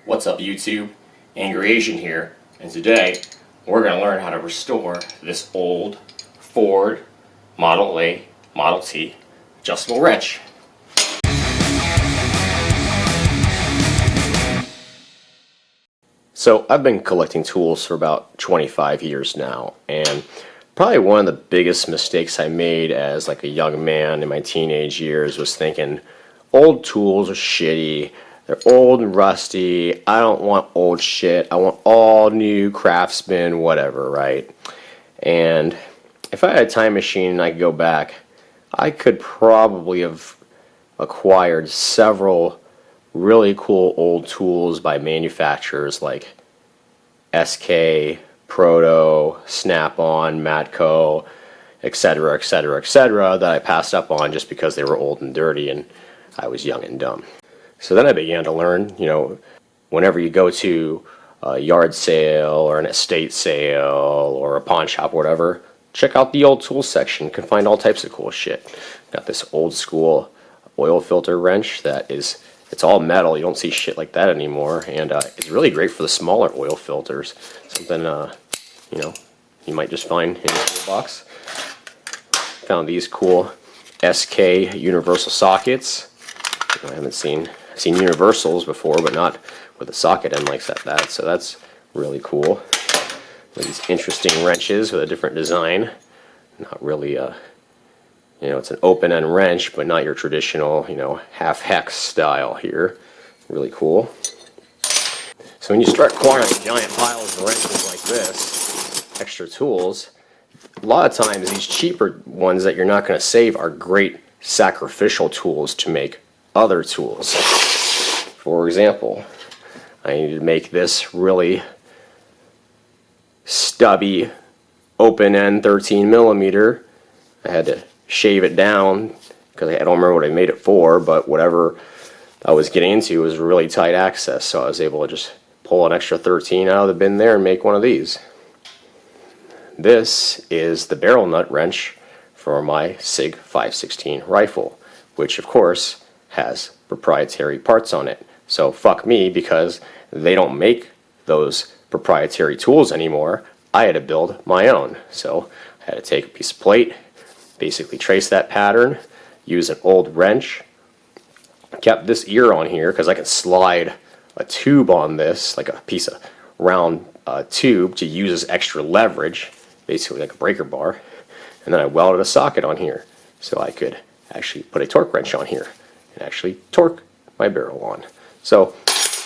What's up YouTube? Angry Asian here, and today we're going to learn how to restore this old Ford Model A, Model T adjustable wrench. So I've been collecting tools for about 25 years now, and probably one of the biggest mistakes I made as like a young man in my teenage years was thinking old tools are shitty. They're old and rusty. I don't want old shit. I want all new Craftsman, whatever, right? And if I had a time machine and I could go back, I could probably have acquired several really cool old tools by manufacturers like SK, Proto, Snap-on, Matco, etc., etc., etc., that I passed up on just because they were old and dirty and I was young and dumb. So then I began to learn, whenever you go to a yard sale or an estate sale or a pawn shop or whatever, check out the old tools section. You can find all types of cool shit. Got this old school oil filter wrench that is, it's all metal. You don't see shit like that anymore. And it's really great for the smaller oil filters. Something, you might just find in a toolbox. Found these cool SK universal sockets. I haven't seen universals before, but not with a socket end like that. So that's really cool. These interesting wrenches with a different design. Not really it's an open end wrench, but not your traditional, half hex style here. Really cool. So when you start acquiring giant piles of wrenches like this, extra tools, a lot of times these cheaper ones that you're not going to save are great sacrificial tools to make other tools. For example, I needed to make this really stubby open end 13 millimeter. I had to shave it down because I don't remember what I made it for, but whatever I was getting into was really tight access, so I was able to just pull an extra 13 out of the bin there and make one of these. This is the barrel nut wrench for my SIG 516 rifle, which of course has proprietary parts on it. So fuck me, because they don't make those proprietary tools anymore. I had to build my own. So I had to take a piece of plate, basically trace that pattern, use an old wrench, kept this ear on here because I can slide a tube on this, like a piece of round tube, to use as extra leverage, basically like a breaker bar. And then I welded a socket on here so I could actually put a torque wrench on here and actually torque my barrel on. So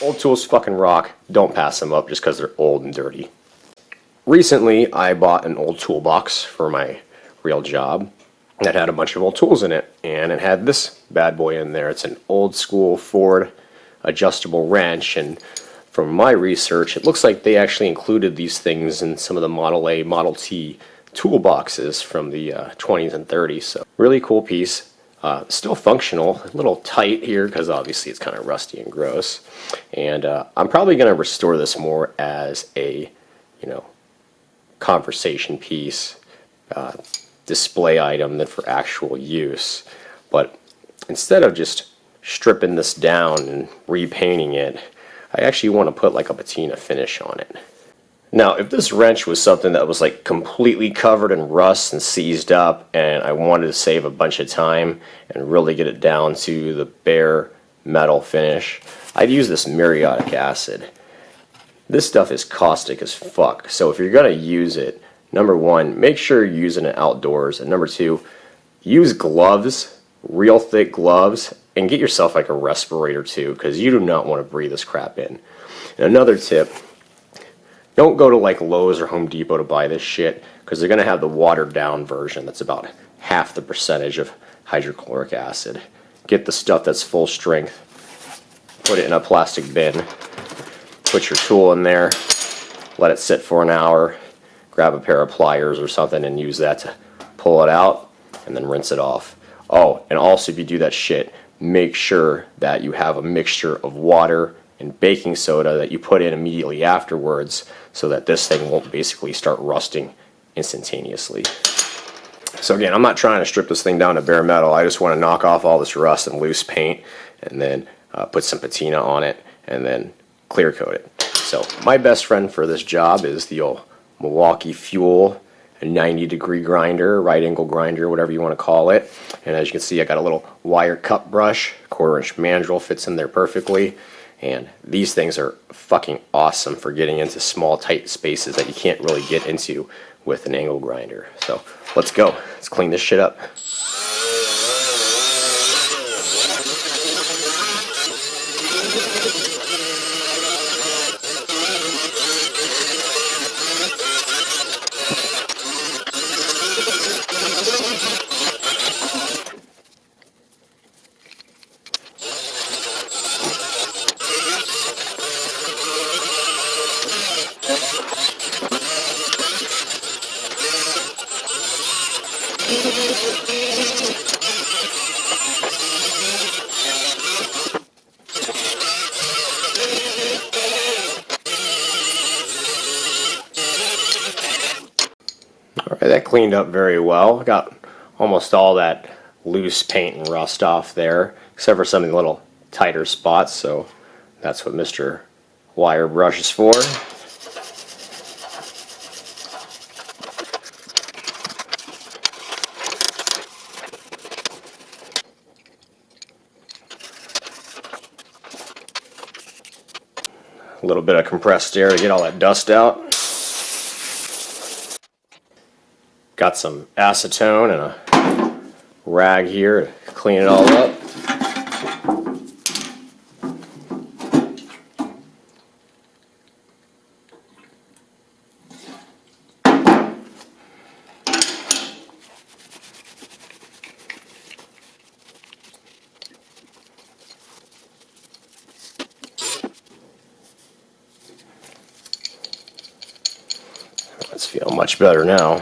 old tools fucking rock. Don't pass them up just because they're old and dirty. Recently I bought an old toolbox for my real job that had a bunch of old tools in it, and it had this bad boy in there. It's an old school Ford adjustable wrench, and from my research it looks like they actually included these things in some of the Model A, Model T toolboxes from the 20s and 30s. So really cool piece. Still functional, a little tight here because obviously it's kind of rusty and gross. And I'm probably going to restore this more as a, conversation piece, display item than for actual use. But instead of just stripping this down and repainting it, I actually want to put like a patina finish on it. Now, if this wrench was something that was like completely covered in rust and seized up, and I wanted to save a bunch of time and really get it down to the bare metal finish, I'd use this muriatic acid. This stuff is caustic as fuck, so if you're going to use it, number one, make sure you're using it outdoors, and number two, use gloves, real thick gloves, and get yourself like a respirator too, because you do not want to breathe this crap in. And another tip, don't go to like Lowe's or Home Depot to buy this shit, because they're going to have the watered down version that's about half the percentage of hydrochloric acid. Get the stuff that's full strength, put it in a plastic bin, put your tool in there, let it sit for an hour, grab a pair of pliers or something and use that to pull it out, and then rinse it off. Oh, and also if you do that shit, make sure that you have a mixture of water and baking soda that you put in immediately afterwards so that this thing won't basically start rusting instantaneously. So again, I'm not trying to strip this thing down to bare metal. I just want to knock off all this rust and loose paint, and then put some patina on it, and then clear coat it. So my best friend for this job is the old Milwaukee Fuel, a 90-degree grinder, right angle grinder, whatever you want to call it. And as you can see, I got a little wire cut brush, 1/4-inch mandrel fits in there perfectly. And these things are fucking awesome for getting into small, tight spaces that you can't really get into with an angle grinder. So let's go. Let's clean this shit up. Alright, that cleaned up very well. Got almost all that loose paint and rust off there, except for some of the little tighter spots, so that's what Mr. Wire Brush is for. A little bit of compressed air to get all that dust out. Got some acetone and a rag here to clean it all up. Let's feel much better now.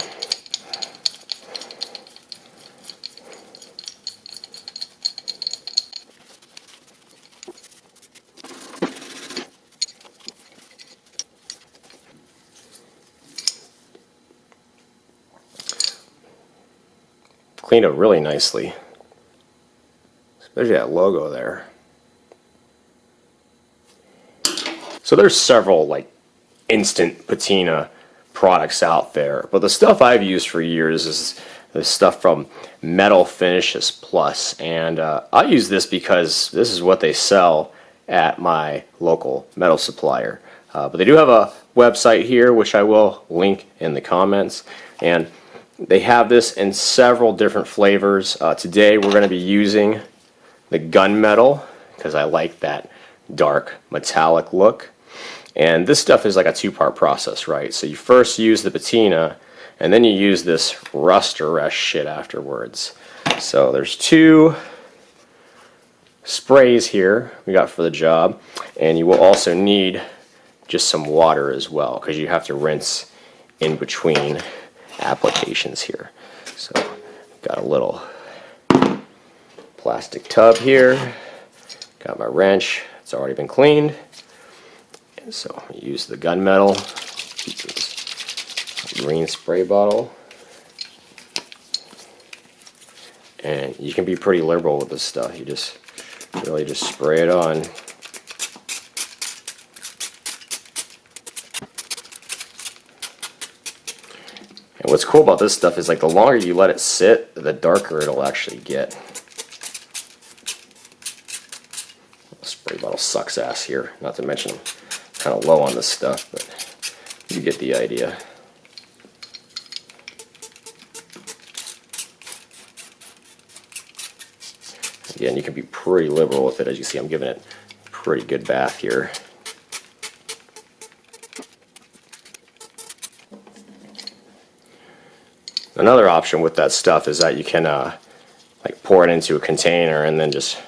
Cleaned up really nicely, especially that logo there. So there's several like instant patina products out there, but the stuff I've used for years is the stuff from Metal Finishes Plus, and I use this because this is what they sell at my local metal supplier. But they do have a website here, which I will link in the comments, and they have this in several different flavors. Today we're going to be using the gunmetal because I like that dark metallic look. And this stuff is like a two-part process, right? So you first use the patina, and then you use this Rustoleum shit afterwards. So there's two sprays here we got for the job, and you will also need just some water as well because you have to rinse in between applications here. So got a little plastic tub here, got my wrench, it's already been cleaned, and so I use the gunmetal, green spray bottle, and you can be pretty liberal with this stuff. You just really just spray it on. And what's cool about this stuff is like the longer you let it sit, the darker it'll actually get. The spray bottle sucks ass here, not to mention I'm kind of low on this stuff, but you get the idea. Again, you can be pretty liberal with it. As you see, I'm giving it a pretty good bath here. Another option with that stuff is that you can like pour it into a container and then just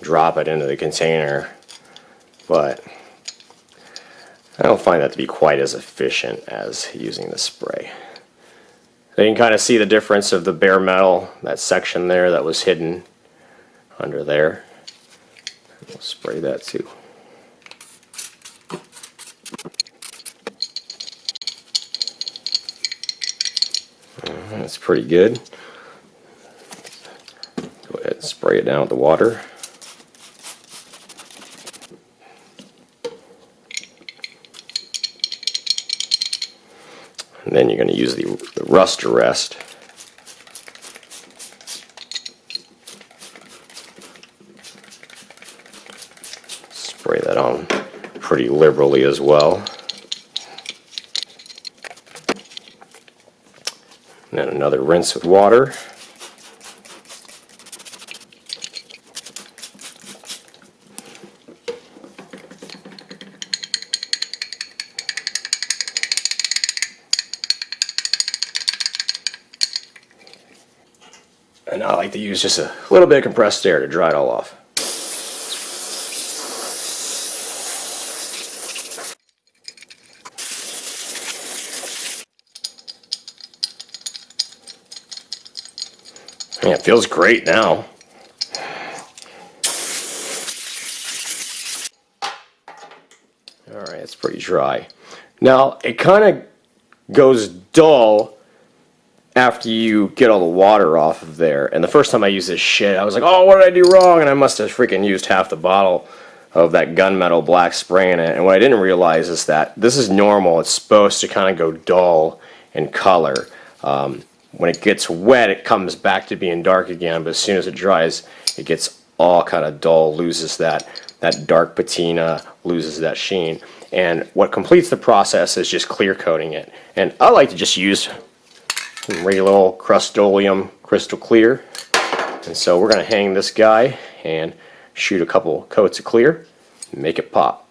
drop it into the container, but I don't find that to be quite as efficient as using the spray. So you can kind of see the difference of the bare metal, that section there that was hidden under there. We'll spray that too. That's pretty good. Go ahead and spray it down with the water. then you're going to use the rust arrest. Spray that on pretty liberally as well. And then another rinse with water. And I like to use just a little bit of compressed air to dry it all off. Yeah, it feels great now. Alright, it's pretty dry. Now, it kind of goes dull after you get all the water off of there. And the first time I used this shit, I was like, oh, what did I do wrong? And I must have freaking used half the bottle of that gunmetal black spray in it. And what I didn't realize is that this is normal. It's supposed to kind of go dull in color. When it gets wet, it comes back to being dark again, but as soon as it dries, it gets all kind of dull, loses that dark patina, loses that sheen. And what completes the process is just clear coating it. And I like to just use regular old Rustoleum crystal clear. And so we're going to hang this guy and shoot a couple coats of clear and make it pop.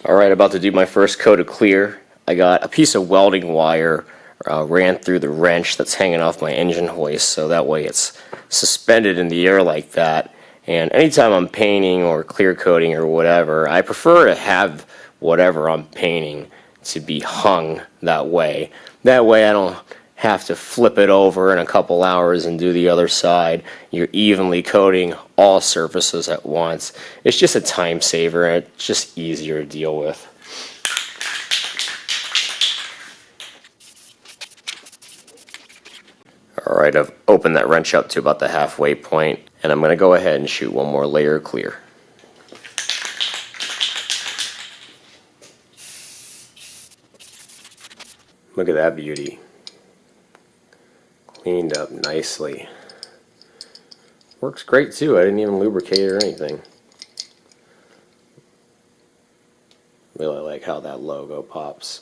Alright, about to do my first coat of clear. I got a piece of welding wire ran through the wrench that's hanging off my engine hoist, so that way it's suspended in the air like that. And anytime I'm painting or clear coating or whatever, I prefer to have whatever I'm painting to be hung that way. That way I don't have to flip it over in a couple hours and do the other side. You're evenly coating all surfaces at once. It's just a time saver and it's just easier to deal with. Alright, I've opened that wrench up to about the halfway point, and I'm going to go ahead and shoot one more layer of clear. Look at that beauty. Cleaned up nicely. Works great too, I didn't even lubricate it or anything. Really like how that logo pops.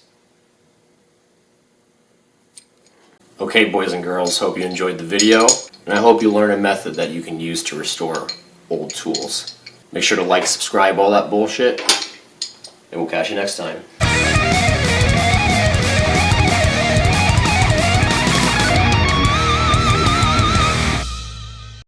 Okay, boys and girls, hope you enjoyed the video, and I hope you learned a method that you can use to restore old tools. Make sure to like, subscribe, all that bullshit, and we'll catch you next time.